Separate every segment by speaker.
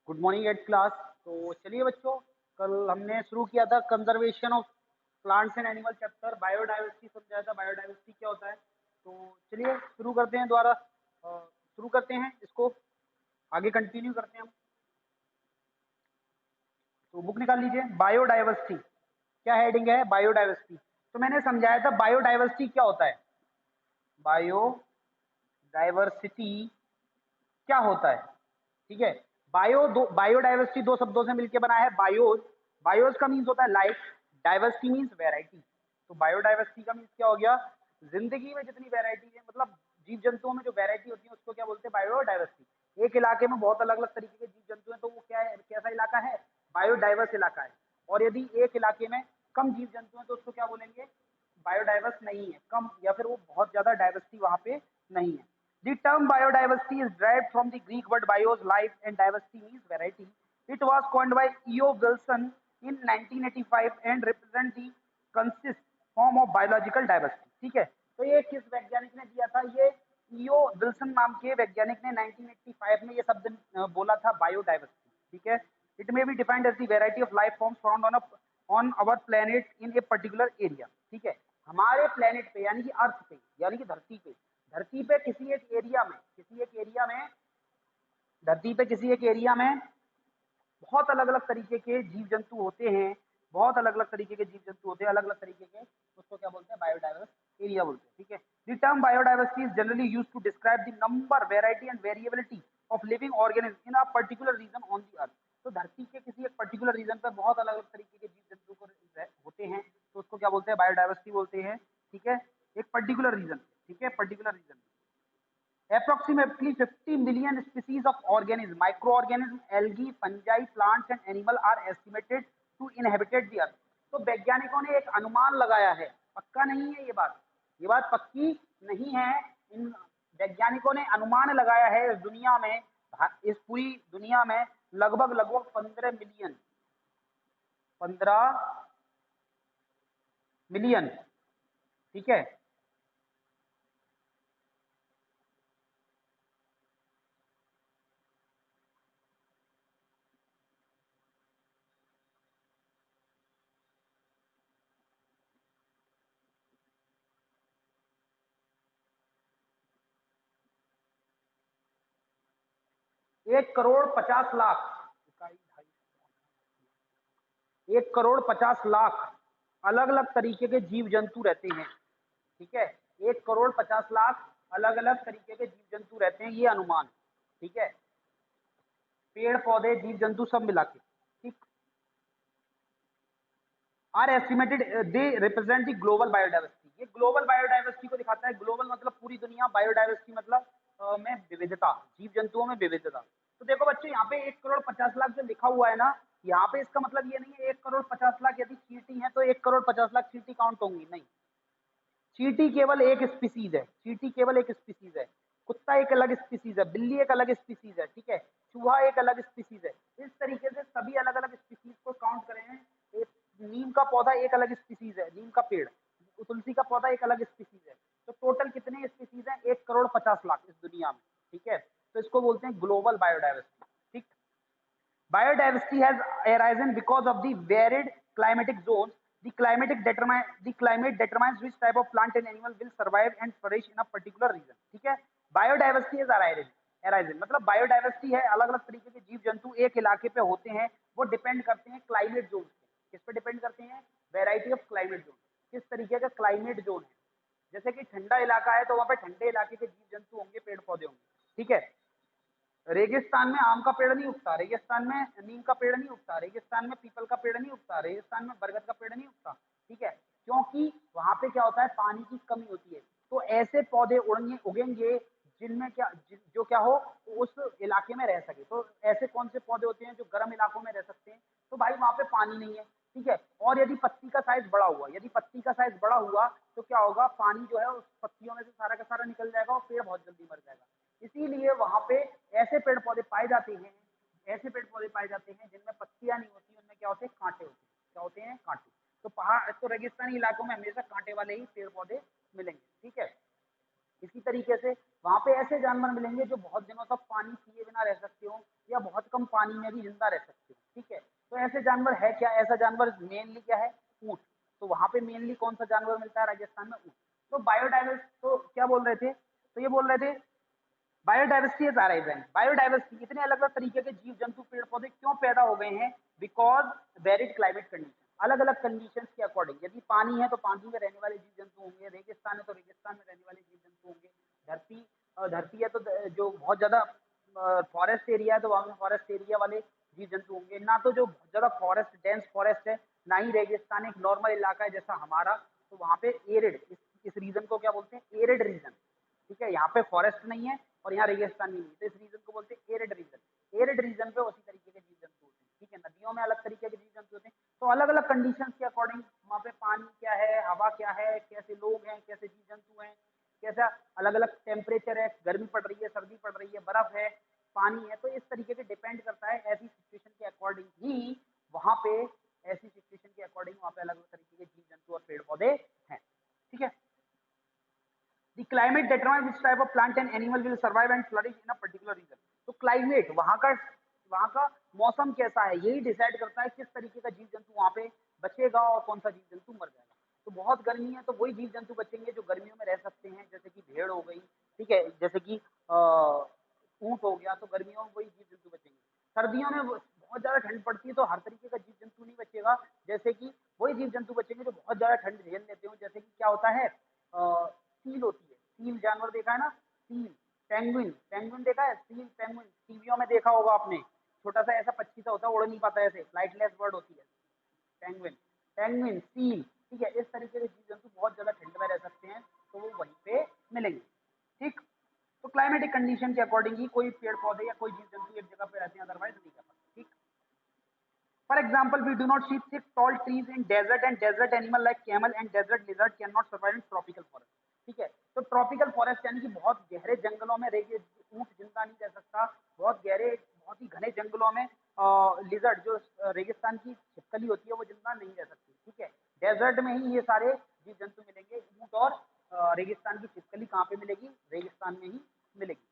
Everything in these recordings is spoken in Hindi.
Speaker 1: Good morning eight class. तो चलिए बच्चों, कल हमने शुरू किया था conservation of plants and animal chapter, biodiversity समझाया था। बायोडाइवर्सिटी क्या होता है, तो चलिए शुरू करते हैं दोबारा। शुरू करते हैं इसको, आगे कंटिन्यू करते हैं हम। तो बुक निकाल लीजिए। बायोडाइवर्सिटी क्या हेडिंग है, बायोडाइवर्सिटी। तो मैंने समझाया था बायोडाइवर्सिटी क्या होता है। बायोडाइवर्सिटी क्या होता है, ठीक है। बायोडाइवर्सिटी दो शब्दों से मिलकर बना है। बायोस, बायोस का मीन्स होता है लाइफ, डाइवर्सिटी मीन्स वेराइटी। तो बायोडाइवर्सिटी का मीन्स क्या हो गया, जिंदगी में जितनी वेराइटी है, मतलब जीव जंतुओं में जो वेराइटी होती है उसको क्या बोलते हैं, बायोडाइवर्सिटी। एक इलाके में बहुत अलग अलग तरीके के जीव जंतु हैं तो वो क्या है, कैसा इलाका है, बायोडाइवर्स इलाका है। और यदि एक इलाके में कम जीव जंतु हैं तो उसको क्या बोलेंगे, बायोडाइवर्स नहीं है, कम, या फिर वो बहुत ज्यादा डाइवर्सिटी वहां पे नहीं है। The term biodiversity is derived from the Greek word bios, life, and diversity means variety. It was coined by E.O. Wilson in 1985 and represent the consist form of biological diversity. ठीक है, तो ये किस वैज्ञानिक ने दिया था, ये E.O. विल्सन नाम के वैज्ञानिक ने 1985 में ये शब्द बोला था, बायोडाइवर्सिटी। ठीक है, it may be defined as the variety of life forms found on our planet in a particular area. ठीक है, हमारे प्लेनेट पे यानी कि अर्थ पे, यानी कि धरती पे किसी एक एरिया में, धरती पे किसी एक एरिया में बहुत अलग अलग तरीके के जीव जंतु होते हैं, बहुत अलग अलग तरीके के जीव जंतु होते हैं, अलग अलग तरीके के, उसको क्या बोलते हैं, बायोडाइवर्स एरिया बोलते हैं। ठीक है, the term biodiversity is generally used to describe the number, variety and variability of living organism in a particular region on the earth. तो धरती के किसी एक पर्टिकुलर रीजन पर बहुत अलग अलग तरीके के जीव जंतु को होते हैं, तो उसको क्या बोलते हैं, बायोडाइवर्सिटी बोलते हैं। ठीक है, एक पर्टिकुलर रीजन, ठीक है, particular reason. Approximately 50 million species of organisms, microorganisms, algae, fungi, plants and animals are estimated to inhabit the earth. तो वैज्ञानिकों ने एक अनुमान लगाया है, पक्का नहीं है ये बात पक्की नहीं है। इन वैज्ञानिकों ने अनुमान लगाया है, इस पूरी दुनिया में लगभग 15 मिलियन, ठीक है, 1 करोड़ 50 लाख, 1 करोड़ 50 लाख अलग अलग तरीके के जीव जंतु रहते हैं। ठीक है, 1 करोड़ 50 लाख अलग अलग तरीके के जीव जंतु रहते हैं, ये अनुमान। ठीक है, पेड़ पौधे जीव जंतु सब मिला के, ठीक, are estimated, they represent the global biodiversity. ये ग्लोबल बायोडाइवर्सिटी को दिखाता है। ग्लोबल मतलब पूरी दुनिया, बायोडाइवर्सिटी मतलब में विविधता, जीव जंतुओं में विविधता। तो देखो बच्चों, यहाँ पे 1 करोड़ 50 लाख जो लिखा हुआ है ना, यहाँ पे इसका मतलब ये नहीं है 1 करोड़ 50 लाख यदि चींटी है तो 1 करोड़ 50 लाख चींटी काउंट होंगी, नहीं। चींटी केवल एक स्पीसीज है, चींटी केवल एक स्पीसीज है। कुत्ता एक अलग स्पीसीज है, बिल्ली एक अलग स्पीसीज है, ठीक है, चूहा एक अलग स्पीसीज है। इस तरीके से सभी अलग अलग स्पीसीज को काउंट करें हैं। नीम का पौधा एक अलग स्पीसीज है, नीम का पेड़, तुलसी का पौधा एक अलग स्पीसीज है। तो टोटल कितने स्पीसीज हैं, 1 करोड़ 50 लाख इस दुनिया में। ठीक है, तो इसको बोलते हैं ग्लोबल बायोडाइवर्सिटी। ठीक, biodiversity has arisen because of the varied climatic zones. The climate determines which type of plant and animal will survive and flourish in a particular region. ठीक है, biodiversity has arisen मतलब बायोडाइवर्सिटी है, अलग अलग तरीके के जीव जंतु एक इलाके पे होते हैं, वो डिपेंड करते हैं क्लाइमेट जोन पे। किस पे डिपेंड करते हैं, वेराइटी ऑफ क्लाइमेट जोन, किस तरीके का क्लाइमेट जोन है। जैसे कि ठंडा इलाका है तो वहां पे ठंडे इलाके के जीव जंतु होंगे, पेड़ पौधे होंगे। ठीक है, रेगिस्तान में आम का पेड़ नहीं उगता, रेगिस्तान में नीम का पेड़ नहीं उगता, रेगिस्तान में पीपल का पेड़ नहीं उगता, रेगिस्तान में बरगद का पेड़ नहीं उगता। ठीक है, क्योंकि वहां पे क्या होता है, पानी की कमी होती है। तो ऐसे पौधे उगेंगे जिनमें जो क्या हो, उस इलाके में रह सके। तो ऐसे कौन से पौधे होते हैं जो गर्म इलाकों में रह सकते हैं, तो भाई वहां पे पानी नहीं है। ठीक है, और यदि पत्ती का साइज बड़ा हुआ, तो क्या होगा, पानी जो है उस पत्तियों में से सारा का सारा निकल जाएगा और पेड़ बहुत जल्दी मर जाएगा। इसीलिए वहां पे ऐसे पेड़ पौधे पाए जाते हैं, जिनमें पत्तियां नहीं होती, उनमें क्या होते हैं, कांटे होते हैं। क्या होते हैं, कांटे। तो पहाड़, तो रेगिस्तानी इलाकों में हमेशा कांटे वाले ही पेड़ पौधे मिलेंगे। ठीक है, इसी तरीके से वहां पे ऐसे जानवर मिलेंगे जो बहुत दिनों तक पानी पिए बिना रह सकते हो, या बहुत कम पानी पानी में भी जिंदा रह सकते हैं। ठीक है, तो ऐसे जानवर है क्या, ऐसा जानवर मेनली क्या है, ऊंट। तो वहां पे मेनली कौन सा जानवर मिलता है राजस्थान में, ऊंट। तो बायोडाइवर्स तो क्या बोल रहे थे, तो ये बोल रहे थे बायोडाइवर्सिटी इज अराइजिंग। बायोडाइवर्सिटी, इतने अलग अलग तरीके के जीव जंतु पेड़ पौधे क्यों पैदा हो गए हैं, बिकॉज वेरिड क्लाइमेट कंडीशन, अलग अलग कंडीशंस के अकॉर्डिंग। यदि पानी है तो पानी में रहने वाले जीव जंतु होंगे, रेगिस्तान है तो रेगिस्तान में रहने वाले जीव जंतु होंगे, धरती धरती है तो जो बहुत ज्यादा फॉरेस्ट एरिया है तो वहां में फॉरेस्ट एरिया वाले जीव जंतु होंगे। ना तो जो बहुत ज्यादा फॉरेस्ट डेंस फॉरेस्ट है, ना ही रेगिस्तान एक नॉर्मल इलाका है जैसा हमारा, तो वहां पे एरिड, इस रीजन को क्या बोलते हैं, एरिड रीजन। ठीक है, यहाँ पे फॉरेस्ट नहीं है और यहाँ रेगिस्तान भी नहीं, तो इस रीजन को बोलते हैं एरिड रीजन। एरिड रीजन पे उसी तरीके के जीव जंतु होते हैं। ठीक है, नदियों में अलग तरीके के जीव जंतु होते हैं। तो अलग अलग कंडीशंस के अकॉर्डिंग वहाँ पे पानी क्या है, हवा क्या है, कैसे लोग हैं, कैसे जीव जंतु हैं, कैसा अलग अलग टेम्परेचर है, गर्मी पड़ रही है, सर्दी पड़ रही है, बर्फ है, पानी है, तो इस तरीके से डिपेंड करता है। ऐसी सिचुएशन के अकॉर्डिंग ही वहाँ पे, ऐसी सिचुएशन के अकॉर्डिंग वहाँ पे अलग अलग तरीके के जीव जंतु और पेड़ पौधे हैं। ठीक है, The climate determines which type of plant and animal will survive and flourish in a particular region. तो क्लाइमेट, वहाँ का मौसम कैसा है, यही डिसाइड करता है किस तरीके का जीव जंतु वहाँ पे बचेगा और कौन सा जीव जंतु मर जाएगा। तो बहुत गर्मी है तो वही जीव जंतु बचेंगे जो गर्मियों में रह सकते हैं, जैसे कि भेड़ हो गई। ठीक है, जैसे कि ऊंट हो गया, तो गर्मियों में वही जीव जंतु बचेंगे। सर्दियों में बहुत ज्यादा ठंड पड़ती है तो हर तरीके का जीव जंतु नहीं बचेगा, जैसे कि वही जीव जंतु बचेंगे जो बहुत ज्यादा ठंड झेल लेते हो। जैसे कि क्या होता है, सील होती है, सील जानवर देखा है ना, सील, पेंगुइन, पेंगुइन देखा है, सील पेंगुइन टीवियों में देखा होगा आपने, छोटा सा ऐसा पक्षी सा होता है, उड़ नहीं पाता, ऐसे फ्लाइटलेस बर्ड होती है पेंगुइन, पेंगुइन सील। ठीक है, इस तरीके के जीव जंतु बहुत ज्यादा ठंड में रह सकते हैं, तो वो वहीं पे मिलेंगे। ठीक, तो क्लाइमेटिक कंडीशन के अकॉर्डिंग ही कोई पेड़ पौधे या कोई जीव जंतु एक जगह पे रहते हैं, अदरवाइज नहीं कर पाते। ठीक, for example, we do not see thick tall trees in desert, and desert animal like camel and desert lizard cannot survive in tropical forest. ठीक है, तो ट्रॉपिकल फॉरेस्ट यानी कि बहुत गहरे जंगलों में ऊंट जिंदा नहीं रह सकता, बहुत गहरे बहुत ही घने जंगलों में लिजर्ड जो रेगिस्तान की छिपकली होती है वो जिंदा नहीं रह सकती। ठीक है, डेजर्ट में ही ये सारे जीव जंतु मिलेंगे। ऊंट और रेगिस्तान की छिपकली कहाँ पे मिलेगी, रेगिस्तान में ही मिलेगी।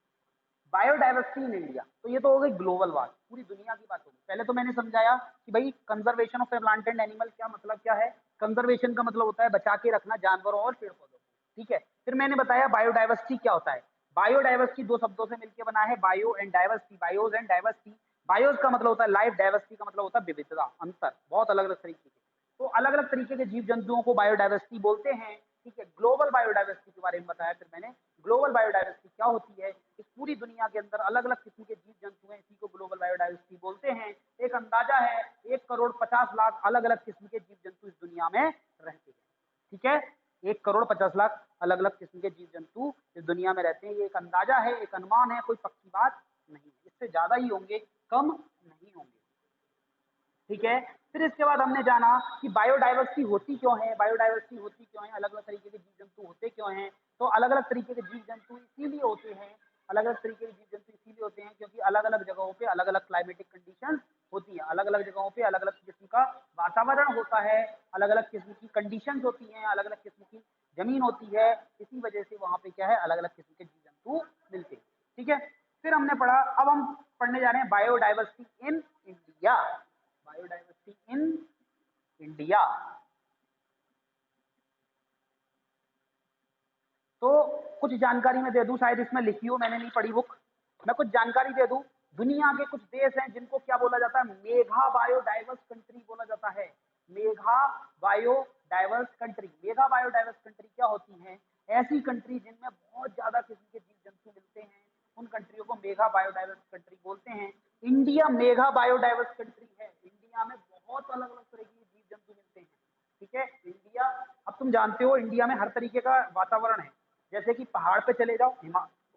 Speaker 1: बायोडाइवर्सिटी इन इंडिया, तो ये तो हो गई ग्लोबल बात, पूरी दुनिया की बात होगी। पहले तो मैंने समझाया कि भाई conservation of plant and animal क्या मतलब क्या है। कंजर्वेशन का मतलब होता है बचा के रखना जानवरों और पेड़ पौधों को। ठीक है, फिर मैंने बताया बायोडाइवर्सिटी क्या होता है। बायोडाइवर्सिटी दो शब्दों से मिलकर बना है, bio and diversity, bios and diversity. Bios का मतलब होता है लाइफ, डाइवर्सिटी का मतलब होता है विविधता, अंतर, बहुत अलग अलग तरीके के। तो अलग अलग तरीके के जीव जंतुओं को बायोडाइवर्सिटी बोलते हैं। ठीक है, ग्लोबल बायोडाइवर्सिटी के बारे में बताया फिर मैंने। ग्लोबल बायोडाइवर्सिटी क्या होती है, इस पूरी दुनिया के अंदर अलग अलग किस्म के जीव जंतु हैं, इसी को ग्लोबल बायोडाइवर्सिटी बोलते हैं। एक अंदाजा है 1,50,00,000 अलग अलग किस्म के जीव जंतु इस दुनिया में रहते हैं। ठीक है, 1,50,00,000 अलग अलग किस्म के जीव जंतु इस दुनिया में रहते हैं। ये एक अंदाजा है, एक अनुमान है, कोई पक्की बात नहीं है, इससे ज्यादा ही होंगे, कम नहीं होंगे। ठीक है, फिर इसके बाद हमने जाना कि बायोडाइवर्सिटी होती क्यों है, बायोडाइवर्सिटी होती क्यों है, अलग अलग तरीके के जीव जंतु होते क्यों हैं। तो अलग अलग तरीके के जीव जंतु इसीलिए होते हैं, अलग अलग तरीके के जीव जंतु इसीलिए होते हैं क्योंकि अलग अलग जगहों पे अलग अलग क्लाइमेटिक कंडीशन होती है, अलग अलग जगहों पे अलग अलग किस्म का वातावरण होता है, अलग अलग किस्म की कंडीशन होती हैं, अलग अलग किस्म की जमीन होती है। इसी वजह से वहां पे क्या है, अलग अलग किस्म के जीव जंतु मिलते हैं। ठीक है, फिर हमने पढ़ा, अब हम पढ़ने जा रहे हैं biodiversity in India. Biodiversity in India, तो कुछ जानकारी मैं दे दूं, शायद इसमें लिखी हो, मैंने नहीं पढ़ी बुक। मैं कुछ जानकारी दे दूं। दुनिया के कुछ देश हैं जिनको क्या बोला जाता है, मेगा बायोडाइवर्स कंट्री बोला जाता है। Mega biodiverse country, mega biodiverse country क्या होती हैं, ऐसी कंट्री जिनमें बहुत ज्यादा किस्म के जीव जंतु मिलते हैं, उन कंट्रियों को मेगा बायोडाइवर्स कंट्री बोलते हैं। इंडिया मेगा बायोडाइवर्स कंट्री है, इंडिया में बहुत अलग अलग तरह के जीव जंतु मिलते हैं। ठीक है, इंडिया, अब तुम जानते हो इंडिया में हर तरीके का वातावरण है। जैसे कि पहाड़ पे चले जाओ,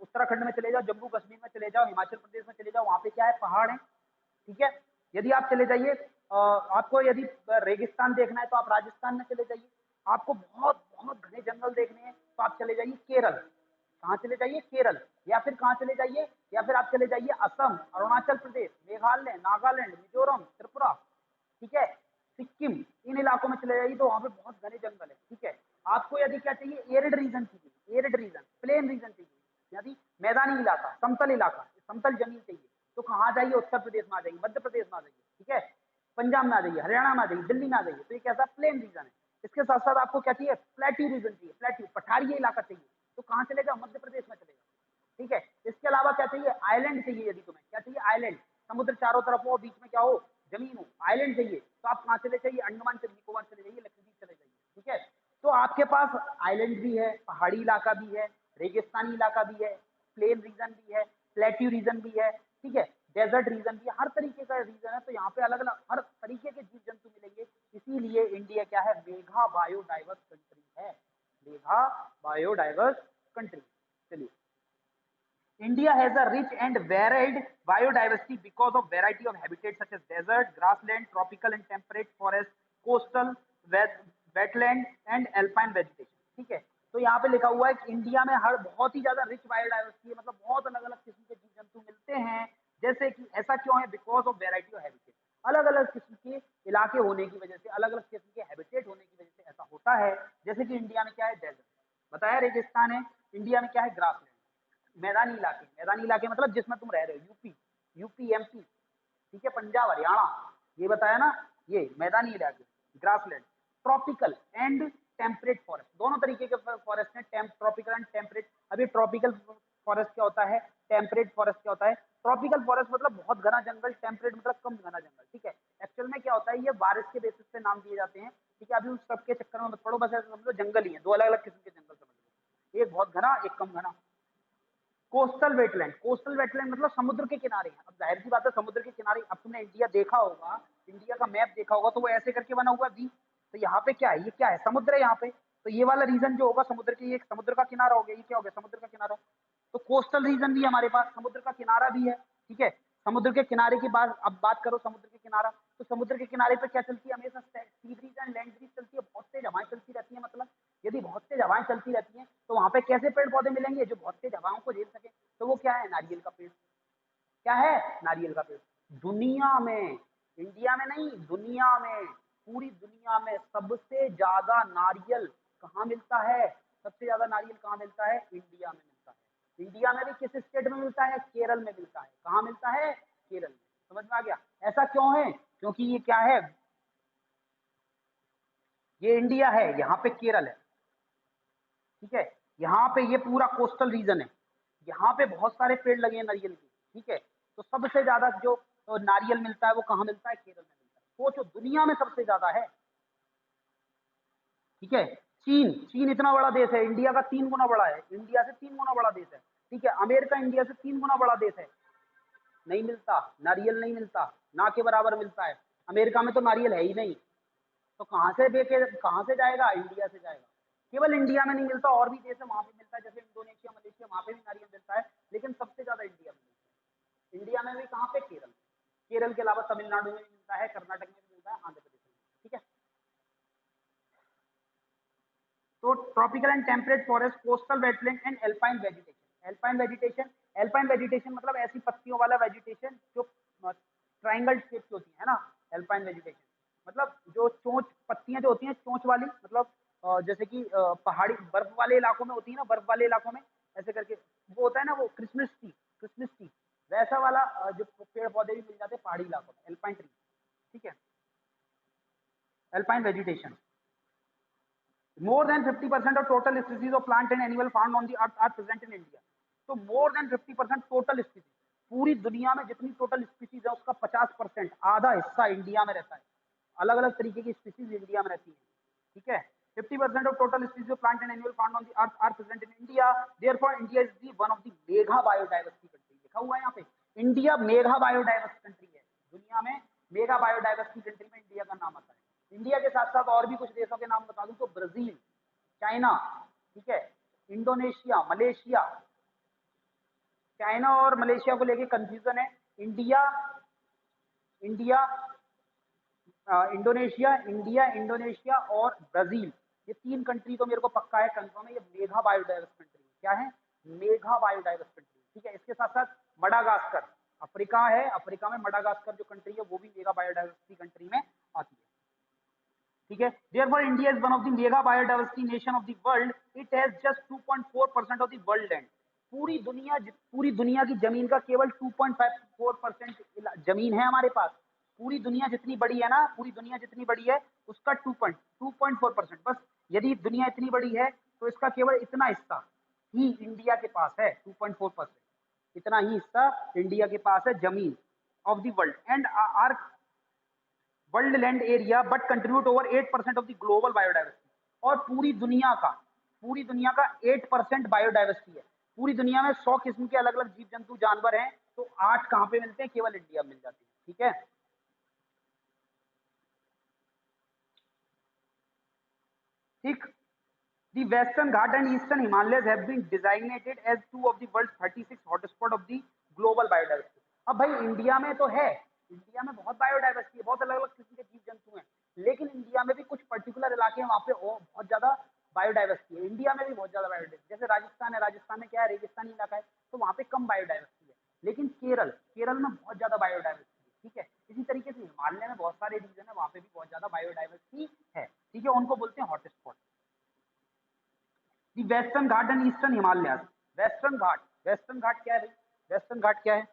Speaker 1: उत्तराखंड में चले जाओ, जम्मू कश्मीर में चले जाओ, हिमाचल प्रदेश में चले जाओ, वहां पे क्या है, पहाड़ है। ठीक है, यदि आप चले जाइए, आपको यदि रेगिस्तान देखना है तो आप राजस्थान में चले जाइए। आपको बहुत बहुत घने जंगल देखने हैं तो आप चले जाइए केरल। कहाँ चले जाइए, केरल। या फिर कहाँ चले जाइए, या फिर आप चले जाइए असम, अरुणाचल प्रदेश, मेघालय, नागालैंड, मिजोरम, त्रिपुरा। ठीक है, सिक्किम, इन इलाकों में चले जाइए तो वहां पे बहुत घने जंगल है। ठीक है, आपको यदि क्या चाहिए, एरिड रीजन चाहिए, एरिड रीजन, प्लेन रीजन चाहिए, यदि मैदानी इलाका, समतल इलाका, समतल जमीन चाहिए, तो कहाँ जाइए, उत्तर प्रदेश में आ जाइए, मध्य प्रदेश में आ जाइए, ठीक है, पंजाब में आ जाइए, हरियाणा में आ जाइए, दिल्ली में आ जाइए। तो ये कैसा प्लेन रीजन है। इसके साथ साथ आपको क्या चाहिए, प्लेट्यू रीजन चाहिए, प्लेट्यू पठारी इलाका चाहिए। तो कहाँ चलेगा, मध्य प्रदेश में चलेगा, ठीक है। इसके अलावा क्या चाहिए, आइलैंड चाहिए। यदि तुम्हें क्या चाहिए, आइलैंड, समुद्र चारों तरफ हो, बीच में क्या हो, जमीन हो, आइलैंड चाहिए। तो आप कहाँ चले जाइए, अंडमान निकोबार चले जाइए, लक्षद्वीप चले जाइए, ठीक है। तो आपके पास आइलैंड भी है, पहाड़ी इलाका भी है, रेगिस्तानी इलाका भी है, प्लेन रीजन भी है, प्लेट्यू रीजन भी है, ठीक है, डेजर्ट रीजन भी है, हर तरीके का रीजन है। तो यहाँ पे अलग अलग हर तरीके के जीव जंतु मिलेंगे। इसीलिए इंडिया क्या है, मेगा बायोडाइवर्स कंट्री है, मेगा बायोडाइवर्स कंट्री। चलिए, India has a rich and varied biodiversity because of variety of habitats such as desert, grassland, tropical and temperate forest, coastal, wetland and alpine vegetation। ठीक है, तो यहाँ पे लिखा हुआ है कि इंडिया में हर बहुत ही ज्यादा रिच बायोडाइवर्सिटी है, मतलब बहुत अलग अलग किस्म के जीव जंतु मिलते हैं। जैसे कि ऐसा क्यों है, because of variety of habitat, अलग अलग किस्म के इलाके होने की वजह से, अलग अलग किस्म के हैबिटेट होने की वजह से ऐसा होता है। जैसे कि इंडिया में क्या है, डेजर्ट बताया, रेगिस्तान है। इंडिया में क्या है, ग्रासलैंड, मैदानी इलाके, मैदानी इलाके मतलब जिसमें तुम रह रहे हो, यूपी, एमपी, ठीक है, पंजाब, हरियाणा, ये बताया ना, ये मैदानी इलाके, grassland. Tropical and temperate forest, दोनों तरीके के फॉरेस्ट हैं, ट्रॉपिकल एंड टेम्परेट। अभी ट्रॉपिकल फॉरेस्ट क्या होता है, टेम्परेट फॉरेस्ट क्या होता है। ट्रॉपिकल फॉरेस्ट मतलब बहुत घना जंगल, टेम्परेट मतलब कम घना जंगल, ठीक है। एक्चुअल में क्या होता है, ये बारिश के बेसिस पे नाम दिए जाते हैं, ठीक है। अभी उस सबके चक्कर में मत पड़ो, बस ऐसे समझ लो जंगल ही है, दो अलग अलग किस्म के जंगल समझ लो, एक बहुत घना, एक कम घना। कोस्टल वेटलैंड, कोस्टल वेटलैंड मतलब समुद्र के किनारे हैं। अब जाहिर सी बात है, समुद्र के किनारे, अब तुमने इंडिया देखा होगा, इंडिया का मैप देखा होगा, तो वो ऐसे करके बना हुआ वी। तो यहाँ पे क्या है, ये क्या है, समुद्र है यहाँ पे। तो ये वाला रीजन जो होगा समुद्र की, एक समुद्र का किनारा हो गया, ये क्या हो गया, समुद्र का किनारा। तो कोस्टल रीजन भी हमारे पास, समुद्र का किनारा भी है, ठीक है। समुद्र के किनारे की बात, अब बात करो समुद्र के किनारा, तो समुद्र के किनारे पे क्या चलती है, हमेशा sea breeze and land breeze चलती है, बहुत तेज हवाएं चलती रहती है। मतलब यदि बहुत तेज हवाएं चलती रहती हैं, तो वहां पे कैसे पेड़ पौधे मिलेंगे, जो बहुत तेज हवाओं को झेल सके। तो वो क्या है, नारियल का पेड़। क्या है, नारियल का पेड़। दुनिया में, इंडिया में नहीं, दुनिया में, पूरी दुनिया में सबसे ज्यादा नारियल कहाँ मिलता है, सबसे ज्यादा नारियल कहाँ मिलता है, इंडिया में मिलता है। इंडिया में भी किस स्टेट में मिलता है, केरल में मिलता है। कहाँ मिलता है, केरल में। समझ में आ गया, ऐसा क्यों है, क्योंकि ये क्या है, ये इंडिया है, यहाँ पे केरल है, ठीक है। यहाँ पे ये पूरा कोस्टल रीजन है, यहाँ पे बहुत सारे पेड़ लगे हैं नारियल के, ठीक है। तो सबसे ज्यादा जो नारियल मिलता है वो कहाँ मिलता है, केरल में मिलता है। सोचो, दुनिया में सबसे ज्यादा है, ठीक है। चीन, चीन इतना बड़ा देश है, इंडिया का 3 गुना बड़ा है, इंडिया से 3 गुना बड़ा देश है, ठीक है। अमेरिका इंडिया से 3 गुना बड़ा देश है, नहीं मिलता नारियल, नहीं मिलता, ना के बराबर मिलता है। अमेरिका में तो नारियल है ही नहीं, तो कहाँ से बेके, कहाँ से जाएगा, इंडिया से जाएगा। केवल इंडिया में नहीं मिलता, और भी देश है वहां पे मिलता है, जैसे इंडोनेशिया, मलेशिया, वहां पे भी नारियल मिलता है, लेकिन सबसे ज्यादा इंडिया में मिलता है। इंडिया में भी कहाँ पे, केरल, केरल के अलावा तमिलनाडु में भी मिलता है, कर्नाटक में भी मिलता है, आंध्र प्रदेश में, ठीक है। तो tropical and temperate forest, coastal wetland and alpine vegetation. Alpine vegetation, alpine vegetation मतलब ऐसी पत्तियों वाला वेजिटेशन जो ट्राइंगल शेप की होती है ना, एल्पाइन वेजिटेशन मतलब जो चोंच पत्तियां जो होती हैं, चोंच वाली, मतलब जैसे कि पहाड़ी बर्फ वाले इलाकों में होती है ना, बर्फ वाले इलाकों में ऐसे करके वो होता है ना, वो क्रिसमस ट्री, क्रिसमस ट्री वैसा वाला जो पेड़ पौधे भी मिल जाते हैं पहाड़ी इलाकों में, एल्पाइन ट्री, ठीक है, alpine vegetation. More than 50% of total species of plant and animal found on the earth are present in India। तो more than 50% टोटल स्पीसीज, पूरी दुनिया में जितनी टोटल स्पीसीज है उसका 50%, आधा हिस्सा इंडिया में रहता है। अलग अलग तरीके की स्पीसीज इंडिया में रहती है, ठीक है। 50% of total species of plant and animal found on the earth are present in India। Therefore, India is the one of the mega biodiversity country। लिखा हुआ है यहाँ पे, इंडिया मेगा बायोडाइवर्स कंट्री है। दुनिया में मेगा बायोडाइवर्सिटी कंट्री में इंडिया का नाम आता है। इंडिया के साथ साथ और भी कुछ देशों के नाम बता दूं तो ब्राजील, चाइना, ठीक है, इंडोनेशिया, मलेशिया। चाइना और मलेशिया को लेके कंफ्यूजन है। India, India, Indonesia, India, Indonesia और ब्राजील, ये 3 कंट्री तो मेरे को पक्का है, कंफर्म है, ये मेगा बायोडाइवर्स कंट्री। क्या है, मेगा बायोडाइवर्स कंट्री, ठीक है। इसके साथ साथ मडागास्कर, अफ्रीका है, अफ्रीका में मडागास्कर जो कंट्री है वो भी मेगा बायोडाइवर्सिटी कंट्री में आती है, ठीक है। Therefore, India is one of the mega biodiversity nation of the world। It has just 2.4% of the world land। पूरी दुनिया की जमीन का केवल 2.54% जमीन है हमारे पास। पूरी दुनिया जितनी बड़ी है ना, पूरी दुनिया जितनी बड़ी है उसका 2.4%, बस। यदि दुनिया इतनी बड़ी है तो इसका केवल इतना हिस्सा ही इंडिया के पास है, 2.4%। इतना ही हिस्सा इंडिया के पास है जमीन of the world and are world land area, but contribute over 8% of the global biodiversity. और पूरी दुनिया का 8% बायोडाइवर्सिटी है। पूरी दुनिया में 100 किस्म के अलग अलग जीव जंतु जानवर हैं, तो 8 कहाँ पे मिलते हैं? केवल इंडिया में मिल जाते हैं। ठीक है, ठीक। The Western Ghat and Eastern Himalayas have been designated as two of the world's 36 hotspot of the global biodiversity। अब भाई इंडिया में तो है, इंडिया में बहुत बायोडाइवर्सिटी है, बहुत अलग अलग किस्म के जीव जंतु हैं, लेकिन इंडिया में भी कुछ पर्टिकुलर इलाके हैं वहाँ पे बहुत ज्यादा बायोडाइवर्सिटी है। इंडिया में भी बहुत ज्यादा बायोडाइवर्सिटी, जैसे राजस्थान है, राजस्थान में क्या है? रेगिस्तानी इलाका है, तो वहाँ पे कम बायोडाइवर्सिटी है। लेकिन केरल में बहुत ज्यादा बायोडाइवर्सिटी है। ठीक है, इसी तरीके से हिमालय में बहुत सारे रीजन है, वहाँ पे भी बहुत ज्यादा बायोडाइवर्सिटी है। ठीक है, उनको बोलते हैं hotspot. The western Ghat and eastern Himalayas. Western Ghat क्या है भाई? वेस्टर्न घाट क्या है?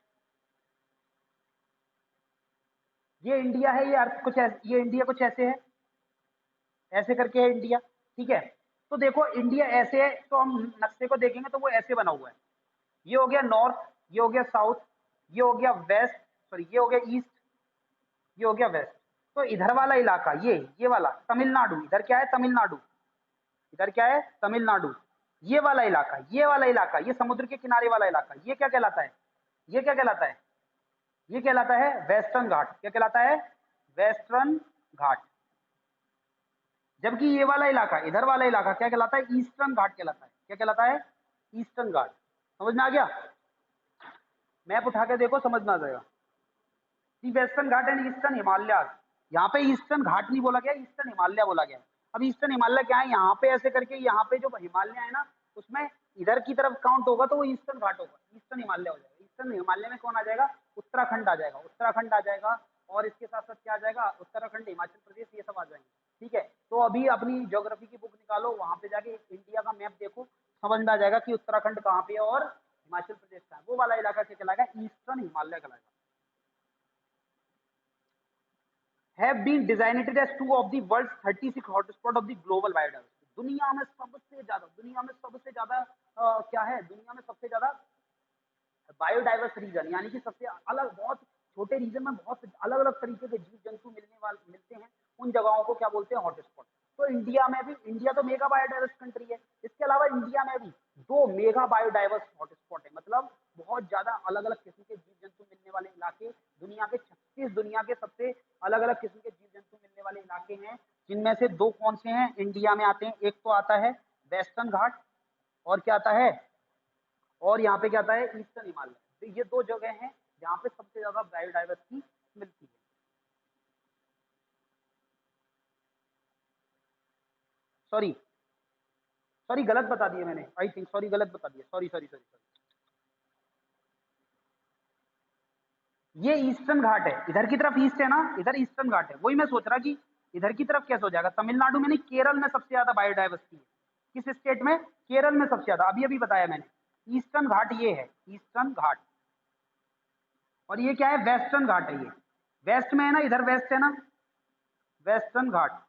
Speaker 1: ये इंडिया है, ये अर्थ कुछ ऐसे, ये इंडिया कुछ ऐसे है, ऐसे करके है इंडिया। ठीक है, तो देखो इंडिया ऐसे है, तो हम नक्शे को देखेंगे तो वो ऐसे बना हुआ है। ये हो गया नॉर्थ, ये हो गया साउथ, ये हो गया वेस्ट, सॉरी ये हो गया ईस्ट, ये हो गया वेस्ट। तो इधर वाला इलाका, ये वाला तमिलनाडु, इधर क्या है? तमिलनाडु। इधर क्या है? तमिलनाडु। ये वाला इलाका, ये वाला इलाका, ये समुद्र के किनारे वाला इलाका, ये क्या कहलाता है? ये क्या कहलाता है? ये कहलाता है वेस्टर्न घाट। क्या कहलाता है? वेस्टर्न घाट। जबकि ये वाला इलाका, इधर वाला इलाका क्या कहलाता है? ईस्टर्न घाट कहलाता है। क्या कहलाता है? ईस्टर्न घाट। समझ में आ गया? मैप उठा के देखो, समझ में आ जाएगा। दी western Ghat and eastern Himalaya. यहाँ पे ईस्टर्न घाट नहीं बोला गया, ईस्टर्न हिमालय बोला गया। अब ईस्टर्न हिमालय क्या है? यहाँ पे ऐसे करके, यहाँ पे जो हिमालय है ना, उसमें इधर की तरफ काउंट होगा तो वो ईस्टर्न घाट होगा, ईस्टर्न हिमालय हो जाएगा। ईस्टर्न हिमालय में कौन आ जाएगा? उत्तराखंड आ जाएगा, उत्तराखंड आ जाएगा। और इसके साथ साथ क्या आ जाएगा? उत्तराखंड, हिमाचल प्रदेश, ये सब आ जाएंगे। ठीक है, तो अभी अपनी ज्योग्राफी की बुक निकालो, वहां पे जाके इंडिया का मैप देखो, समझ में आ जाएगा कि उत्तराखंड कहाँ पे है और हिमाचल प्रदेश कहाँ है। वो वाला इलाका क्या कहलाएगा? ईस्टर्न हिमालय कहलाएगा। have been designated as two of the world's 36 hotspot of the global biodiversity। दुनिया में सबसे ज्यादा क्या है? दुनिया में सबसे ज्यादा बायोडाइवर्स रीजन, यानी कि सबसे अलग, बहुत छोटे रीजन में बहुत अलग अलग तरीके के जीव जंतु मिलते हैं, उन जगहों को क्या बोलते हैं? हॉटस्पॉट। तो इंडिया में भी, इंडिया तो मेगा बायोडाइवर्स कंट्री है, इसके अलावा इंडिया में भी 2 मेगा बायोडाइवर्स हॉटस्पॉट है, मतलब बहुत ज्यादा अलग अलग किस्म के जीव जंतु मिलने वाले इलाके। दुनिया के सबसे अलग अलग किस्म के जीव जंतु मिलने वाले इलाके हैं, जिनमें से 2 कौन से हैं? इंडिया में आते हैं। एक तो आता है वेस्टर्न घाट, और क्या आता है? और यहाँ पे क्या आता है? ईस्टर्न हिमालय। तो ये 2 जगह हैं जहाँ पे सबसे ज्यादा बायोडाइवर्सिटी मिलती है। सॉरी सॉरी, गलत बता दिया मैंने, आई थिंक, सॉरी गलत बता दिया, सॉरी सॉरी सॉरी सॉरी। ये ईस्टर्न घाट है, इधर की तरफ ईस्ट है ना, इधर ईस्टर्न घाट है। वही मैं सोच रहा कि इधर की तरफ कैसे हो जाएगा? तमिलनाडु में नहीं, केरल में सबसे ज्यादा बायोडाइवर्सिटी है। किस स्टेट में? केरल में सबसे ज्यादा। अभी अभी बताया मैंने, ईस्टर्न घाट ये है, ईस्टर्न घाट। और ये क्या है? वेस्टर्न घाट है। ये वेस्ट में है ना, इधर वेस्ट है ना, वेस्टर्न घाट।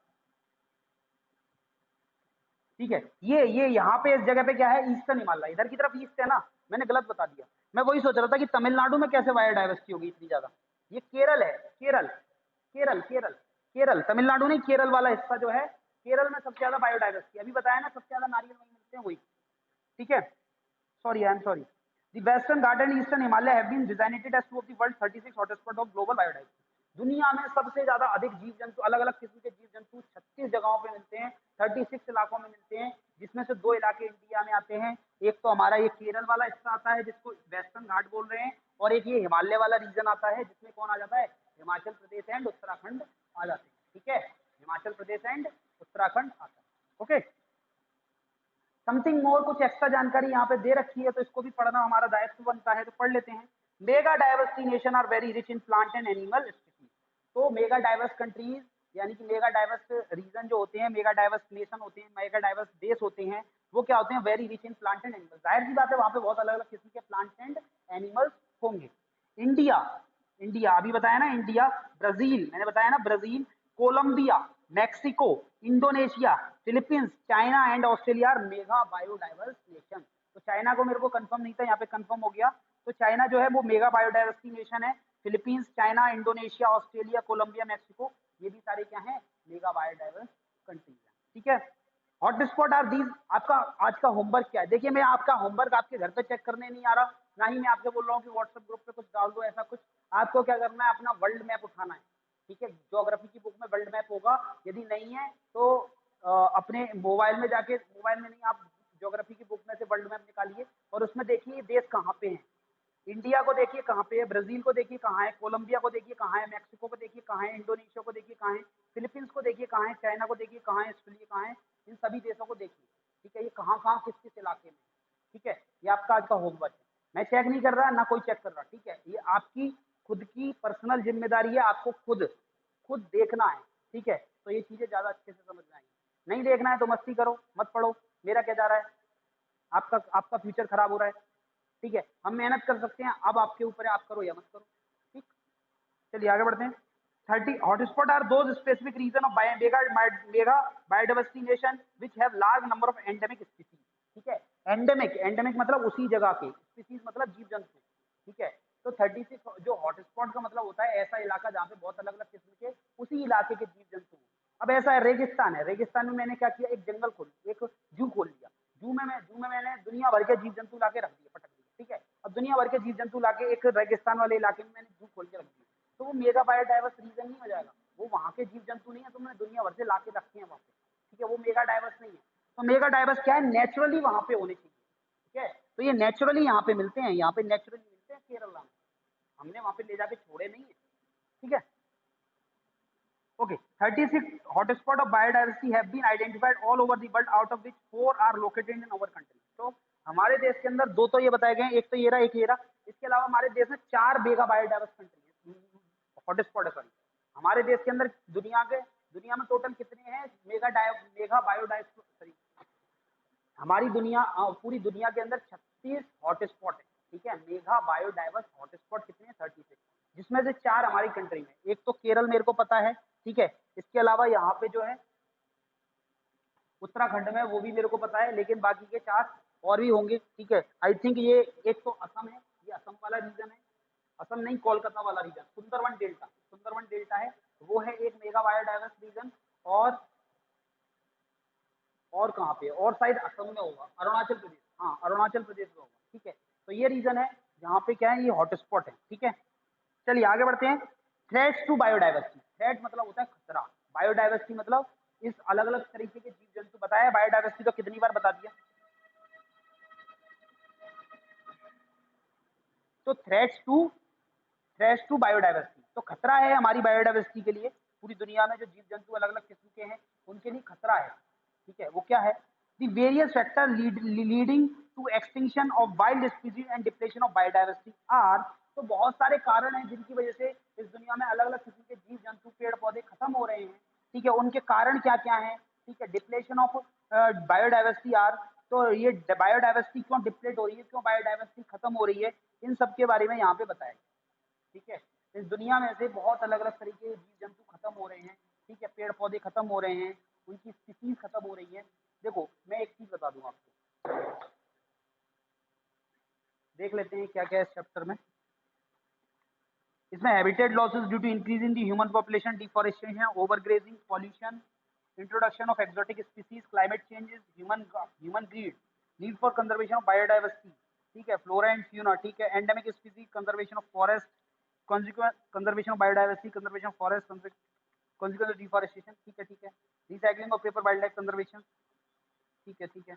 Speaker 1: ठीक है, ये यहाँ पे इस जगह पे क्या है? ईस्टर्न हिमालय। इधर की तरफ ईस्ट है ना, मैंने गलत बता दिया। मैं वही सोच रहा था कि तमिलनाडु में कैसे बायोडाइवर्सिटी होगी इतनी ज्यादा। ये केरल है, केरल, केरल, केरल, केरल, तमिलनाडु नहीं, केरल वाला हिस्सा जो है, केरल में सबसे ज्यादा बायोडाइवर्सिटी। अभी बताया ना, सबसे ज्यादा नारियल वही मिलते हैं, वही। ठीक है, sorry, I am sorry. The Western Ghats and Eastern Himalaya have been designated as two of the world's 36 hotspot of global biodiversity। दुनिया में सबसे ज्यादा अधिक जीव जंतु, अलग अलग किस्म के जीव जंतु 36 जगहों पे मिलते हैं, 36 इलाकों में मिलते हैं, जिसमें से 2 इलाके इंडिया में आते हैं। एक तो हमारा ये केरल वाला हिस्सा आता है, जिसको वेस्टर्न घाट बोल रहे हैं, और एक ये हिमालय वाला रीजन आता है, जिसमें कौन आ जाता है? हिमाचल प्रदेश एंड उत्तराखंड आ जाते हैं। ठीक है, हिमाचल प्रदेश एंड उत्तराखंड आता है। ओके, समथिंग मोर, कुछ एक्स्ट्रा जानकारी यहाँ पे दे रखी है, तो इसको भी पढ़ना हमारा दायित्व बनता है, तो पढ़ लेते हैं। Mega diversity nation are very rich in plant and animal species. तो मेगा डाइवर्स कंट्रीज, यानी कि मेगा डाइवर्स रीजन जो होते हैं, मेगा डाइवर्स नेशन होते हैं, मेगा डाइवर्स देश होते हैं, वो क्या होते हैं, very rich in plant and animals. जाहिर सी बात है वहां पे बहुत अलग अलग किस्म के प्लांट एंड एनिमल्स होंगे। इंडिया, इंडिया अभी बताया ना, इंडिया, ब्राजील मैंने बताया ना, Brazil, Colombia, Mexico, Indonesia, Philippines, China and Australia are mega biodiverse nation. तो चाइना को मेरे को कंफर्म नहीं था, यहाँ पे कंफर्म हो गया। तो चाइना जो है वो मेगा बायोडाइवर्सिटी नेशन है। Philippines, China, Indonesia, Australia, Colombia, Mexico, ये भी सारे क्या हैं, मेगा बायोडाइवर्स कंट्रीज हैं। ठीक है, हॉटस्पॉट आर दीज। आपका आज का होमवर्क क्या है, देखिए मैं आपका होमवर्क आपके घर पे चेक करने नहीं आ रहा, ना ही मैं आपसे बोल रहा हूँ कि व्हाट्सएप ग्रुप पे कुछ डाल दो, ऐसा कुछ। आपको क्या करना है, अपना वर्ल्ड मैप उठाना है। ठीक है, ज्योग्राफी की बुक में वर्ल्ड मैप होगा, यदि नहीं है तो अपने मोबाइल में जाके, मोबाइल में नहीं, आप ज्योग्राफी की बुक में से वर्ल्ड मैप निकालिए और उसमें देखिए देश कहाँ पे है। इंडिया को देखिए कहाँ पे है, ब्राजील को देखिए कहाँ है, कोलंबिया को देखिए कहाँ है, मैक्सिको को देखिए कहाँ है, इंडोनेशिया को देखिए कहाँ है, फिलीपींस को देखिए कहाँ है, चाइना को देखिए कहाँ है, ऑस्ट्रेलिया कहाँ है, इन सभी देशों को देखिए। ठीक है, ये कहाँ कहाँ किस किस इलाके में। ठीक है, ये आपका आज का होमवर्क है। मैं चेक नहीं कर रहा, ना कोई चेक कर रहा। ठीक है, ये आपकी खुद की पर्सनल जिम्मेदारी है, आपको खुद खुद देखना है। ठीक है, तो ये चीजें ज्यादा अच्छे से समझ में आएंगी। नहीं देखना है तो मस्ती करो, मत पढ़ो, मेरा क्या जा रहा है, आपका आपका फ्यूचर खराब हो रहा है। ठीक है, हम मेहनत कर सकते हैं, अब आपके ऊपर है, आप करो या मत करो। ठीक, चलिए आगे बढ़ते हैं। 30 hotspot are those specific region of mega biodiversity nation which have large number of endemic species. ठीक है, एंडेमिक, एंडेमिक मतलब उसी जगह के, स्पीसीज मतलब जीव जंतु। ठीक है, तो 36 जो हॉटस्पॉट का मतलब होता है ऐसा इलाका जहाँ पे बहुत अलग अलग किस्म के उसी इलाके के जीव जंतु हैं। अब ऐसा है, रेगिस्तान है, रेगिस्तान में मैंने क्या किया, एक जंगल खोल, एक जू खोल दिया। जू में मैंने दुनिया भर के जीव जंतु लाके रख दिए, पटक दिए। ठीक है, अब दुनिया भर के जीव जंतु लाके एक रेगिस्तान वाले इलाके में मैंने जू खोल के रख दिया, तो वो मेगा बायोडाइवर्स रीजन नहीं हो जाएगा। वो वहां के जीव जंतु नहीं है, तुमने दुनिया भर से लाके रखे हैं वहां पे। ठीक है, वो मेगा डाइवर्स नहीं है। तो मेगा डाइवर्स क्या है, नेचुरली वहां पे होने चाहिए। ठीक है, तो ये नेचुरली यहाँ पे मिलते हैं, यहाँ पे नेचुरली मिलते हैं केरला में, हमने वहां पे ले जाके छोड़े नहीं है। ठीक है, okay, 36 hotspot of biodiversity have been identified all over the world, out of which 4 are located in our country. तो हमारे देश के अंदर दो तो ये बताए गए हैं, एक तो ये रहा, एक ये रहा। इसके अलावा हमारे देश में 4 मेगा बायोडाइवर्स कंट्री है, हॉटस्पॉट है, सॉरी। हमारे देश के अंदर दुनिया में टोटल कितने हैं मेगा बायोडाइवर्स, सॉरी, हमारी दुनिया, पूरी दुनिया के अंदर 36 हॉटस्पॉट है। ठीक है, मेगा बायोडाइवर्स हॉटस्पॉट कितने हैं, 36, जिसमें से 4 हमारी कंट्री में। एक तो केरल मेरे को पता है। ठीक है, इसके अलावा यहाँ पे जो है उत्तराखंड में, वो भी मेरे को पता है, लेकिन बाकी के 4 और भी होंगे। ठीक है, आई थिंक ये एक तो असम है, ये असम वाला रीजन है, असम नहीं, कोलकाता वाला रीजन, सुंदरवन डेल्टा है, वो है एक मेगा बायोडाइवर्स रीजन। और कहाँ पे, और शायद असम में होगा, अरुणाचल प्रदेश, हाँ अरुणाचल प्रदेश में होगा। ठीक है, तो ये रीजन है जहाँ पे क्या है, ये हॉटस्पॉट है। ठीक है, चलिए आगे बढ़ते हैं। थ्रेट्स टू बायोडाइवर्सिटी, थ्रेट मतलब होता है खतरा, बायोडाइवर्सिटी मतलब इस अलग अलग तरीके के जीव जंतु। बताया बायोडाइवर्सिटी तो कितनी बार बता दिया। तो थ्रेट्स टू बायोडाइवर्सिटी, तो खतरा है हमारी बायोडाइवर्सिटी के लिए, पूरी दुनिया में जो जीव जंतु अलग अलग किस्म के हैं उनके लिए खतरा है। ठीक है, वो क्या है, the various factor leading to extinction of wild species and depletion of biodiversity are. तो बहुत सारे कारण हैं जिनकी वजह से इस दुनिया में अलग अलग किस्म के जीव जंतु पेड़ पौधे खत्म हो रहे हैं। ठीक है, उनके कारण क्या क्या है। ठीक है, डिप्लेशन ऑफ बायोडाइवर्सिटी आर, तो ये बायोडाइवर्सिटी क्यों डिप्लेट हो रही है, क्यों बायोडाइवर्सिटी खत्म हो रही है, इन सब के बारे में यहाँ पे बताया। ठीक है, इस दुनिया में से बहुत अलग अलग तरीके के जीव जंतु खत्म हो रहे हैं। ठीक है, पेड़ पौधे खत्म हो रहे हैं, उनकी स्पीसीज खत्म हो रही है। देखो मैं एक चीज बता दूं आपको, देख लेते हैं क्या क्या है इस चैप्टर में। इसमें habitat losses due to increase in the human population, deforestation, overgrazing, pollution, introduction of exotic species, climate changes, human greed, need for conservation of biodiversity. ठीक है, फ्लोरा एंड फ्यूना। ठीक है, endemic species, conservation of forest, conservation of biodiversity, conservation of forest, consequence of deforestation। ठीक है, ठीक है, recycling of paper, wild life conservation. ठीक है, ठीक है,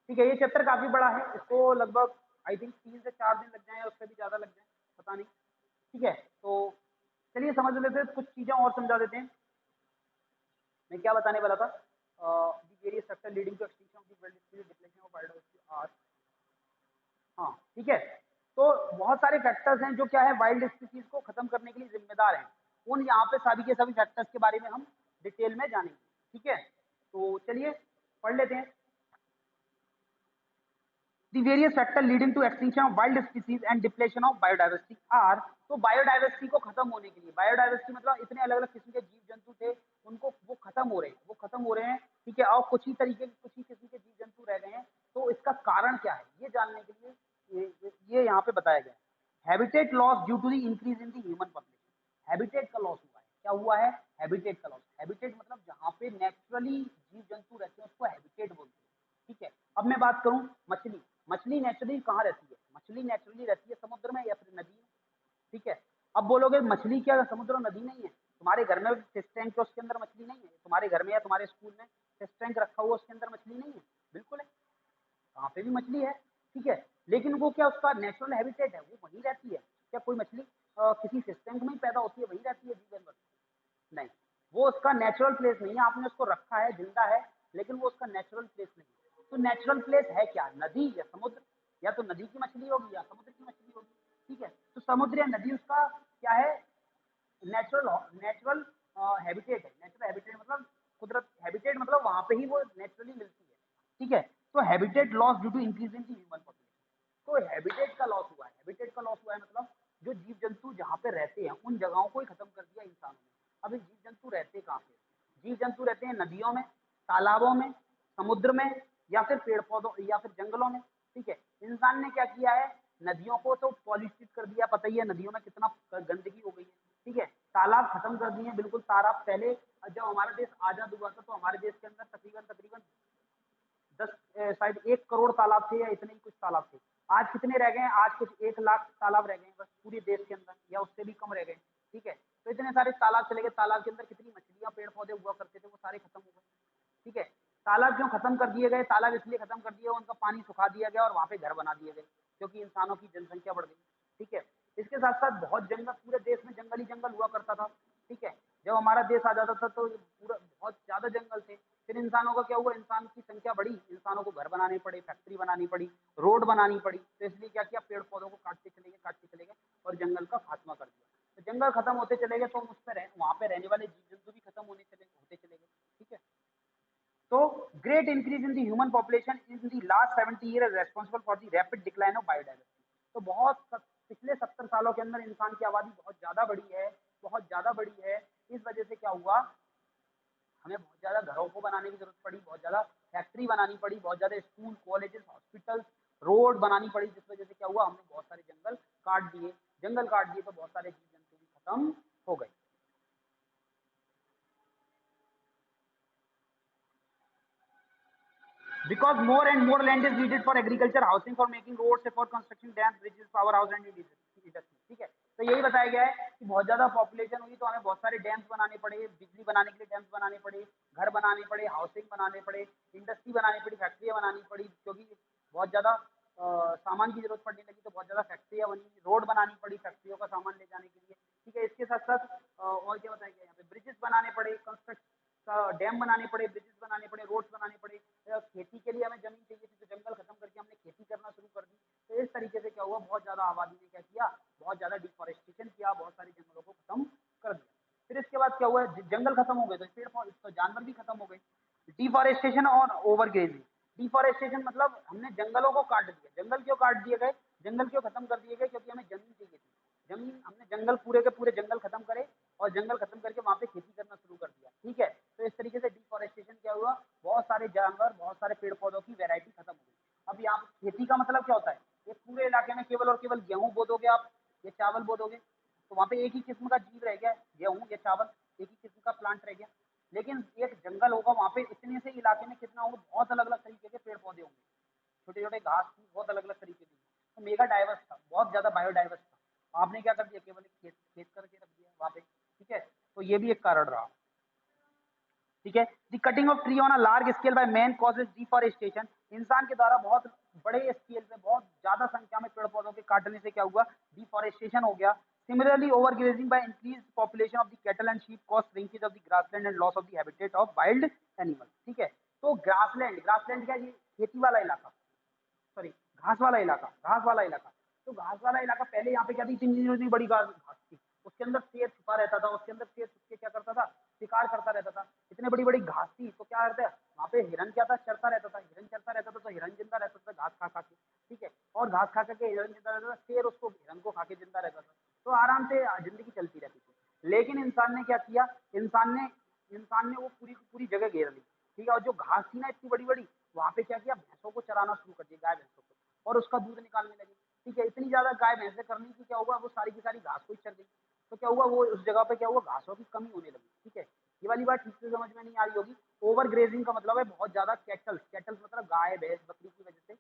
Speaker 1: ठीक है, ये चैप्टर काफी बड़ा है, इसको लगभग आई थिंक 3 से 4 दिन लग जाए, उससे भी ज्यादा लग जाए, पता नहीं। ठीक है, तो चलिए समझ लेते हैं, कुछ चीजें और समझा देते हैं। मैं क्या बताने वाला था, various factor leading to extinction of the world species, depletion of biodiversity are. हाँ, ठीक है, तो बहुत सारे फैक्टर्स हैं जो क्या है, वाइल्ड स्पीसीज को खत्म करने के लिए जिम्मेदार हैं। उन यहाँ पे सभी के सभी फैक्टर्स के बारे में हम डिटेल में जानेंगे। ठीक है, तो चलिए पढ़ लेते हैं। The various factors leading to extinction of wild species and depletion of biodiversity are, तो बायोडाइवर्सिटी को खत्म होने के लिए, बायोडाइवर्सिटी मतलब इतने अलग अलग किस्म के जीव जंतु थे, उनको वो खत्म हो रहे हैं, वो खत्म हो रहे हैं, ठीक है, और कुछ ही तरीके के कुछ ही किस्म के जीव जंतु रह गए हैं। तो इसका कारण क्या है ये जानने के लिए ये यहाँ पे बताया गया है। Habitat loss due to the increase in the human population, habitat का लॉस हुआ है। क्या हुआ है? हैबिटेट का लॉस। हैबिटेट मतलब जहाँ पे नेचुरली जीव जंतु रहते हैं उसको हैबिटेट बोलते हैं, ठीक है। अब मैं बात करूं मछली, मछली नेचुरली कहाँ रहती है? मछली नेचुरली रहती है समुद्र में या फिर नदी में, ठीक है। अब बोलोगे मछली क्या समुद्र और नदी नहीं है? तुम्हारे घर में फिश टैंक है उसके अंदर मछली नहीं है? तुम्हारे घर में या तुम्हारे स्कूल में फिश टैंक रखा हुआ उसके अंदर मछली नहीं है? बिल्कुल है, वहां पे भी मछली है, ठीक है। लेकिन वो क्या उसका नेचुरल हैबिटेट है? वो वहीं रहती है क्या? कोई मछली किसी फिश टैंक में ही पैदा होती है वहीं रहती है जीवन भर? नहीं, वो उसका नेचुरल प्लेस नहीं है। आपने उसको रखा है, जिंदा है, लेकिन वो उसका नेचुरल प्लेस नहीं है। तो नेचुरल प्लेस है क्या? नदी या समुद्र, या तो नदी की मछली होगी या समुद्र की मछली होगी, ठीक है। तो समुद्र या नदी उसका क्या है? नेचुरल नेचुरल हैबिटेट है। नेचुरल हैबिटेट मतलब कुदरत, हैबिटेट मतलब वहां पे ही वो नेचुरली मिलती है, ठीक है। तो habitat loss due to increase in human population, तो हैबिटेट का लॉस हुआ है। हैबिटेट का लॉस हुआ है मतलब जो जीव जंतु जहाँ पे रहते हैं उन जगहों को ही खत्म कर दिया इंसानों ने। अब ये जीव जंतु रहते कहाँ पे? जीव जंतु रहते हैं नदियों में, तालाबों में, समुद्र में, या फिर पेड़ पौधों या फिर जंगलों में, ठीक है। इंसान ने क्या किया है? नदियों को तो पॉल्यूटेड कर दिया, पता ही है नदियों में कितना गंदगी हो गई है, ठीक है। तालाब खत्म कर दिए बिल्कुल। तालाब पहले जब हमारा देश आजाद हुआ था तो हमारे देश के अंदर तकरीबन तकरीबन 10 शायद 1 करोड़ तालाब थे या इतने ही कुछ तालाब थे। आज कितने रह गए हैं? आज कुछ 1 लाख तालाब रह गए हैं बस पूरे देश के अंदर, या उससे भी कम रह गए, ठीक है। तो इतने सारे तालाब चले गए। तालाब के अंदर कितनी मछलियां पेड़ पौधे हुआ करते थे वो सारे खत्म हो गए, ठीक है। तालाब क्यों खत्म कर दिए गए? तालाब इसलिए खत्म कर दिए उनका पानी सुखा दिया गया और वहां पे घर बना दिए गए, क्योंकि इंसानों की जनसंख्या बढ़ गई, ठीक है। इसके साथ साथ बहुत जंगल, पूरे देश में जंगल ही जंगल हुआ करता था, ठीक है। जब हमारा देश आ जाता था तो पूरा बहुत ज्यादा जंगल थे। फिर इंसानों का क्या हुआ? इंसान की संख्या बढ़ी, इंसानों को घर बनाने पड़े, फैक्ट्री बनानी पड़ी, रोड बनानी पड़ी, तो इसलिए क्या किया? पेड़ पौधों को काटते चले गए और जंगल का खात्मा कर दिया। तो जंगल खत्म होते चले गए तो उस पर वहां पे रहने वाले जीव जंतु भी खत्म होते चले गए, ठीक है। तो great increase in the human population in the last 70 years is responsible for the rapid decline of biodiversity. तो पिछले 70 सालों के अंदर इंसान की आबादी बहुत ज्यादा बढ़ी है, बहुत ज्यादा बढ़ी है। इस वजह से क्या हुआ? हमें बहुत ज्यादा घरों को बनाने की जरूरत पड़ी, बहुत ज्यादा फैक्ट्री बनानी पड़ी, बहुत ज्यादा स्कूल कॉलेजेस हॉस्पिटल रोड बनानी पड़ी, जिस वजह से क्या हुआ? हमने बहुत सारे जंगल काट दिए। जंगल काट दिए तो बहुत सारे जीव जंतु भी खत्म हो गए। Because more and more land is needed for agriculture, housing, for making roads, for construction dams, bridges, power house and industry, ठीक है। तो यही बताया गया है कि बहुत ज्यादा पॉपुलेशन हुई तो हमें बहुत सारे डैम्स बनाने पड़े, बिजली बनाने के लिए डैम्स बनाने पड़े, घर बनाने पड़े, हाउसिंग बनाने पड़े, इंडस्ट्री बनानी पड़ी, फैक्ट्रियां बनानी पड़ी, क्योंकि बहुत ज्यादा सामान की जरूरत पड़ने लगी तो बहुत ज्यादा फैक्ट्रियां बनी, रोड बनानी पड़ी फैक्ट्रियों का सामान ले जाने के लिए, ठीक है। इसके साथ साथ और क्या बताया गया? यहाँ पे ब्रिजेस बनाने पड़े, कंस्ट्रक्ट डैम बनाने पड़े, ब्रिजेस बनाने पड़े, रोड्स बनाने पड़े। खेती के लिए हमें जमीन चाहिए थी तो जंगल खत्म करके हमने खेती करना शुरू कर दी। तो इस तरीके से क्या हुआ? बहुत ज्यादा आबादी ने क्या किया? बहुत ज्यादा डिफॉरेस्टेशन किया, बहुत सारे जंगलों को खत्म कर दिया। फिर इसके बाद क्या हुआ? जंगल खत्म हो गए तो पेड़ पौधे तो जानवर भी खत्म हो गए। डिफॉरेस्टेशन और ओवरग्रेजिंग। डिफॉरेस्टेशन मतलब हमने जंगलों को काट दिया। जंगल क्यों काट दिए गए? जंगल क्यों खत्म कर दिए गए? क्योंकि हमें जमीन चाहिए थी। जमीन हमने जंगल पूरे के पूरे जंगल खत्म करे और जंगल खत्म करके वहां पे खेती करना शुरू कर दिया, ठीक है। तो इस तरीके से डिफॉरेस्टेशन क्या हुआ? बहुत सारे जानवर, बहुत सारे पेड़ पौधों की वैरायटी खत्म हो गई। अब यहाँ खेती का मतलब क्या होता है? ये पूरे इलाके में केवल और केवल गेहूं बो दोगे आप, या चावल बो दोगे, तो वहां पे एक ही किस्म का जीव रह गया, गेहूं या चावल, एक ही किस्म का प्लांट रह गया। लेकिन एक जंगल होगा वहां पे इतने से इलाके में कितना होगा? बहुत अलग अलग तरीके के पेड़ पौधे होंगे, छोटे छोटे घास फूस बहुत अलग अलग तरीके के। तो मेगा डाइवर्स था, बहुत ज्यादा बायोडाइवर्स था। आपने क्या कर दिया? केवल एक खेत खेत करके रख दिया वहां पे, ठीक है। तो ये भी एक कारण रहा, ठीक है। The cutting of tree on a large scale by man causes deforestation. इंसान के द्वारा बहुत बड़े स्केल पे बहुत ज्यादा संख्या में पेड़ पौधों के काटने से क्या हुआ? डिफॉरेस्टेशन हो गया। Similarly overgrazing by increase population of the cattle and sheep cause shrinkage of the grassland and loss of the habitat of wild animal, ठीक है। तो ग्रासलैंड, ग्रासलैंड क्या? ये खेती वाला इलाका, सॉरी घास वाला इलाका, घास वाला इलाका। तो घास वाला इलाका पहले यहाँ पे क्या थी? इतनी बड़ी घास घास थी, उसके अंदर शेर छुपा रहता था, उसके अंदर शेर छुप के क्या करता था? शिकार करता रहता था। इतनी बड़ी बड़ी घास थी तो क्या करते? वहाँ पे हिरन क्या था? चरता रहता था। हिरन चरता रहता था तो हिरन जिंदा रहता था घास खा खा के। और घास खा करके हिरन जिंदा रहता था, शेर उसको हिरन को खा के जिंदा रहता था। तो आराम से जिंदगी चलती रहती थी। लेकिन इंसान ने क्या किया, इंसान ने वो पूरी की पूरी जगह घेर ली, ठीक है। और जो घास थी ना इतनी बड़ी बड़ी, वहां पे क्या किया, भैंसों को चराना शुरू कर दिया, गाय भैंसों को, और उसका दूध निकालने लगे, ठीक है। इतनी ज्यादा गाय भैंसे करने की क्या हुआ, वो सारी की सारी घास को ही चर गई। तो क्या हुआ, वो उस जगह पे क्या हुआ, घासों की कमी होने लगी, ठीक है। ये वाली बात ठीक से समझ में नहीं आ रही होगी। ओवर ग्रेजिंग का मतलब है बहुत ज्यादा कैटल्स मतलब गाय भैंस बकरी की वजह से,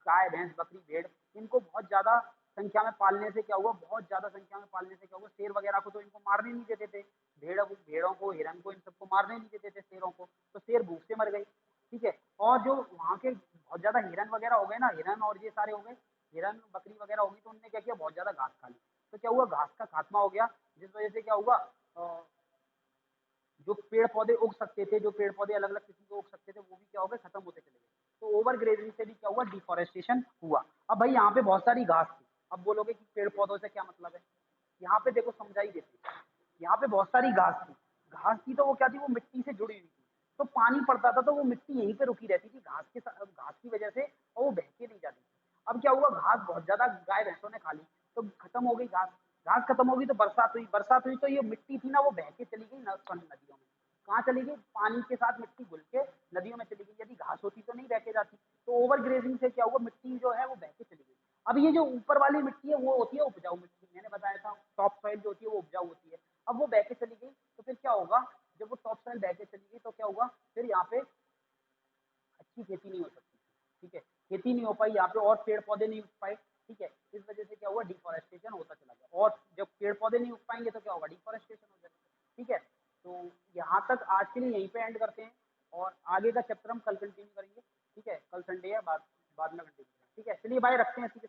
Speaker 1: गाय भैंस बकरी भेड़, इनको बहुत ज्यादा संख्या में पालने से क्या हुआ, बहुत ज्यादा संख्या में पालने से क्या हुआ, शेर वगैरह को तो इनको मारने नहीं देते थे, भेड़ों को, हिरन को, इन सबको मारने नहीं देते थे, शेरों को, तो शेर भूख से मर गए, ठीक है। और जो वहाँ के बहुत ज्यादा हिरन वगैरह हो गए ना, हिरन और ये सारे हो गए, हिरन बकरी वगैरह होगी, तो उनने क्या किया, बहुत ज्यादा घास खा ली। तो क्या हुआ, घास का खात्मा हो गया, जिस वजह से क्या हुआ, जो पेड़ पौधे उग सकते थे, जो पेड़ पौधे अलग अलग किस्म के उग सकते थे, वो भी क्या हो गए, खत्म होते चले गए। तो ओवर ग्रेजिंग से भी क्या हुआ, डिफॉरेस्टेशन हुआ। अब भाई यहाँ पे बहुत सारी घास थी, अब बोलोगे कि पेड़ पौधों से क्या मतलब है, यहाँ पे देखो समझाई देती है। यहाँ पे बहुत सारी घास थी तो वो क्या थी, वो मिट्टी से जुड़ी हुई थी। तो पानी पड़ता था तो वो मिट्टी यहीं पे रुकी रहती थी घास की वजह से, और वो बह के नहीं जाती। अब क्या हुआ, घास बहुत ज्यादा गाय भैंसों ने खा ली, तो खत्म हो गई घास। घास खत्म होगी तो बरसात हुई, तो ये मिट्टी थी ना, वो बह के चली गई नदियों में। कहाँ चली गई, पानी के साथ मिट्टी घुल के नदियों में चली गई। यदि घास होती तो नहीं बह के जाती। तो ओवर ग्रेजिंग से क्या हुआ, मिट्टी जो है वो बह के चली गई। अब ये जो ऊपर वाली मिट्टी है वो होती है उपजाऊ मिट्टी, मैंने बताया था टॉप सॉइल जो होती है वो उपजाऊ होती है। अब वो बह के चली गई तो फिर क्या होगा, जब वो टॉप सॉइल बह के चली गई तो क्या हुआ, फिर यहाँ पे अच्छी खेती नहीं हो सकती, ठीक है। खेती नहीं हो पाई यहाँ पे, और पेड़ पौधे नहीं उग पाए, ठीक है। इस वजह से क्या हुआ, डिफॉरेस्टेशन होता चला गया, और जब पेड़ पौधे नहीं उग पाएंगे तो क्या होगा, डिफॉरेस्टेशन हो जाएगा, ठीक है। तो यहाँ तक आज के लिए यहीं पे एंड करते हैं, और आगे का चैप्टर हम कल कंटिन्यू करेंगे, ठीक है। कल संडे है, बाद में कंटिन्यू करेंगे, ठीक है। चलिए बाय, रखते हैं इसी के